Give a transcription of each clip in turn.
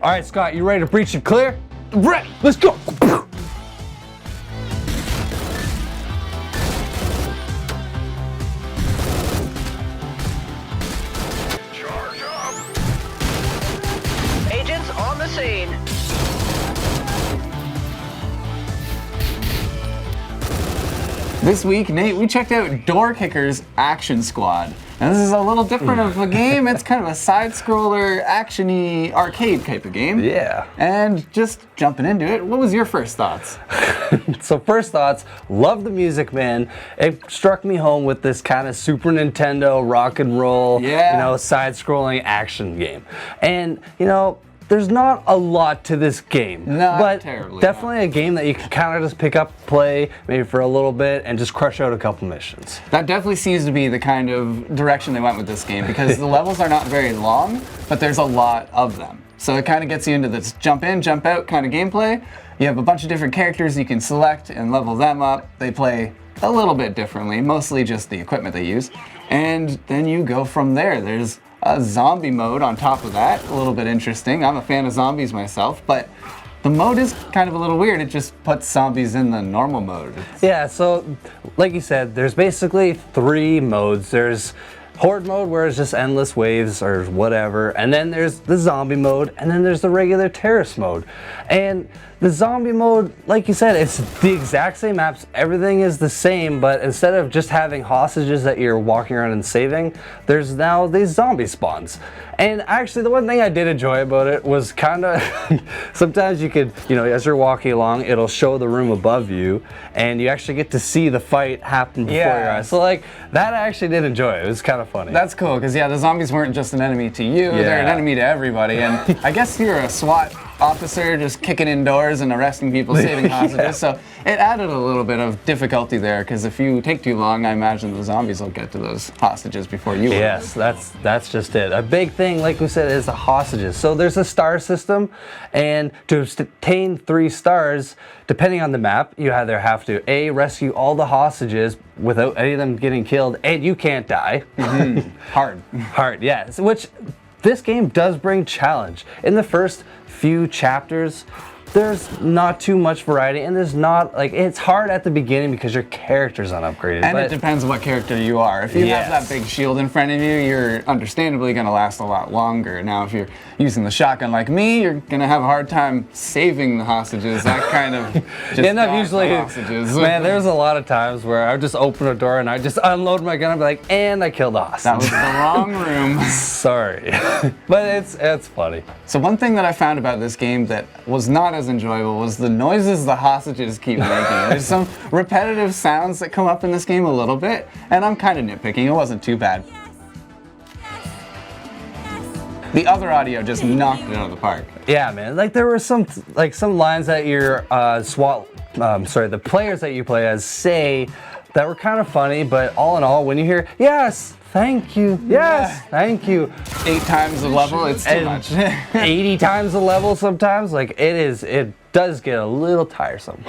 All right, Scott, you ready to breach and clear? Ready, let's go. Charge up! Agents on the scene. This week, Nate, we checked out Door Kicker's Action Squad. Now, this is a little different of a game. It's kind of a side-scroller, action-y, arcade type of game. Yeah. And just jumping into it, what was your first thoughts? So first thoughts, love the music, man. It struck me home with this kind of Super Nintendo rock and roll, side-scrolling action game. And, there's not a lot to this game, but definitely a game that you can kind of just pick up, play, maybe for a little bit, and just crush out a couple missions. That definitely seems to be the kind of direction they went with this game, because the levels are not very long, but there's a lot of them. So it kind of gets you into this jump in, jump out kind of gameplay. You have a bunch of different characters you can select and level them up. They play a little bit differently, mostly just the equipment they use. And then you go from there. There's a zombie mode on top of that, a little bit interesting. I'm a fan of zombies myself, but the mode is kind of a little weird. It just puts zombies in the normal mode. Yeah, so like you said, there's basically 3 modes. There's Horde mode, where it's just endless waves or whatever, and then there's the zombie mode, and then there's the regular terrorist mode. And the zombie mode, like you said, it's the exact same maps, everything is the same, but instead of just having hostages that you're walking around and saving, there's now these zombie spawns. And actually, the one thing I did enjoy about it was kind of, sometimes you could, as you're walking along, it'll show the room above you, and you actually get to see the fight happen before your eyes. So like, that I actually did enjoy. It was kind of funny. That's cool, because the zombies weren't just an enemy to you, they're an enemy to everybody. And I guess you're a SWAT officer just kicking indoors and arresting people, saving hostages. So it added a little bit of difficulty there, because if you take too long, I imagine the zombies will get to those hostages before you will. Yes, that's just it. A big thing, like we said, is the hostages. So there's a star system, and to obtain 3 stars, depending on the map, you either have to A, rescue all the hostages without any of them getting killed, and you can't die. Hard, yes. Which this game does bring challenge. In the first few chapters, there's not too much variety, and there's not, it's hard at the beginning because your character's unupgraded. And it depends what character you are. If you have that big shield in front of you, you're understandably going to last a lot longer. Now, if you're using the shotgun like me, you're going to have a hard time saving the hostages. That kind of just usually, hostages. Man, there's a lot of times where I would just open a door and I just unload my gun and be like, and I killed the hostage. That was the wrong room. Sorry. But it's funny. So one thing that I found about this game that was not as enjoyable was the noises the hostages keep making. There's some repetitive sounds that come up in this game a little bit, and I'm kind of nitpicking. It wasn't too bad. The other audio just knocked it out of the park. Yeah, man. There were some lines that your the players that you play as say that were kind of funny, but all in all, when you hear yes, thank you, yes, thank you, 8 times the level, it's too much. 80 times the level sometimes, it does get a little tiresome.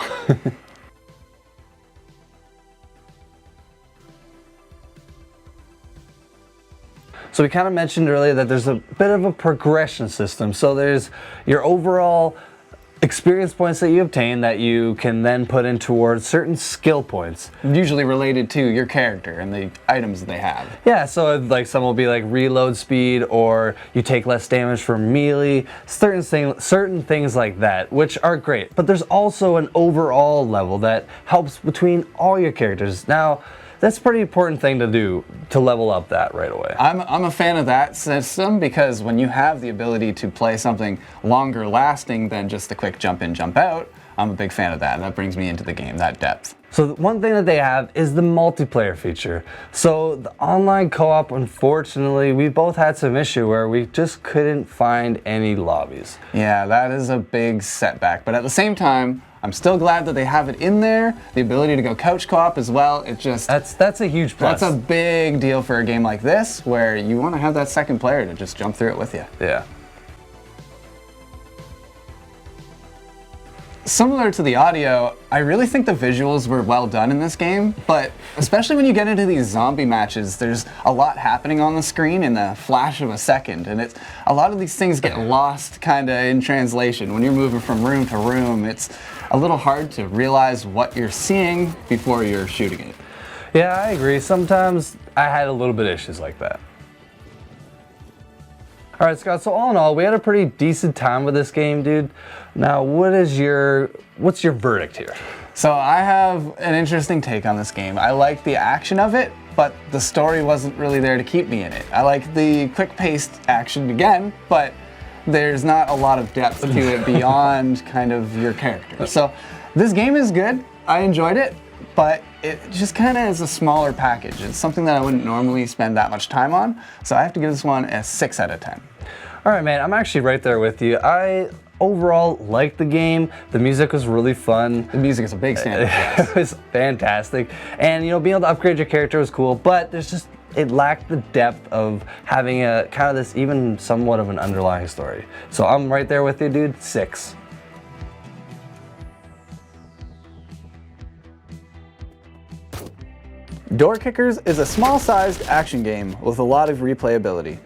So we kind of mentioned earlier that there's a bit of a progression system. So there's your overall experience points that you obtain that you can then put in towards certain skill points. Usually related to your character and the items that they have. Yeah, so some will be like reload speed, or you take less damage from melee, certain things like that, which are great. But there's also an overall level that helps between all your characters. Now, that's a pretty important thing to do, to level up that right away. I'm a fan of that system, because when you have the ability to play something longer lasting than just a quick jump in, jump out, I'm a big fan of that. That brings me into the game, that depth. So the one thing that they have is the multiplayer feature. So the online co-op, unfortunately, we both had some issue where we just couldn't find any lobbies. Yeah, that is a big setback. But at the same time, I'm still glad that they have it in there. The ability to go couch co-op as well. It just that's a huge plus. That's a big deal for a game like this, where you want to have that second player to just jump through it with you. Yeah. Similar to the audio, I really think the visuals were well done in this game, but especially when you get into these zombie matches, there's a lot happening on the screen in the flash of a second, and it's a lot of these things get lost kind of in translation. When you're moving from room to room, it's a little hard to realize what you're seeing before you're shooting it. Yeah, I agree. Sometimes I had a little bit of issues like that. All right, Scott, so all in all, we had a pretty decent time with this game, dude. Now, what's your verdict here? So I have an interesting take on this game. I like the action of it, but the story wasn't really there to keep me in it. I like the quick-paced action again, but there's not a lot of depth to it beyond kind of your character. So this game is good. I enjoyed it, but it just kind of is a smaller package. It's something that I wouldn't normally spend that much time on, so I have to give this one a 6 out of 10. All right, man, I'm actually right there with you. I overall liked the game. The music was really fun. The music is a big standout. It was fantastic. And, you know, being able to upgrade your character was cool, but it lacked the depth of having a kind of this even somewhat of an underlying story. So I'm right there with you, dude, 6. Door Kickers is a small-sized action game with a lot of replayability.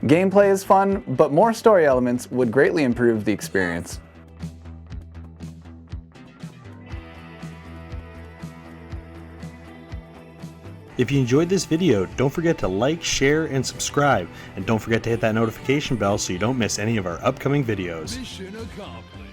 Gameplay is fun, but more story elements would greatly improve the experience. If you enjoyed this video, don't forget to like, share, and subscribe. And don't forget to hit that notification bell so you don't miss any of our upcoming videos. Mission accomplished.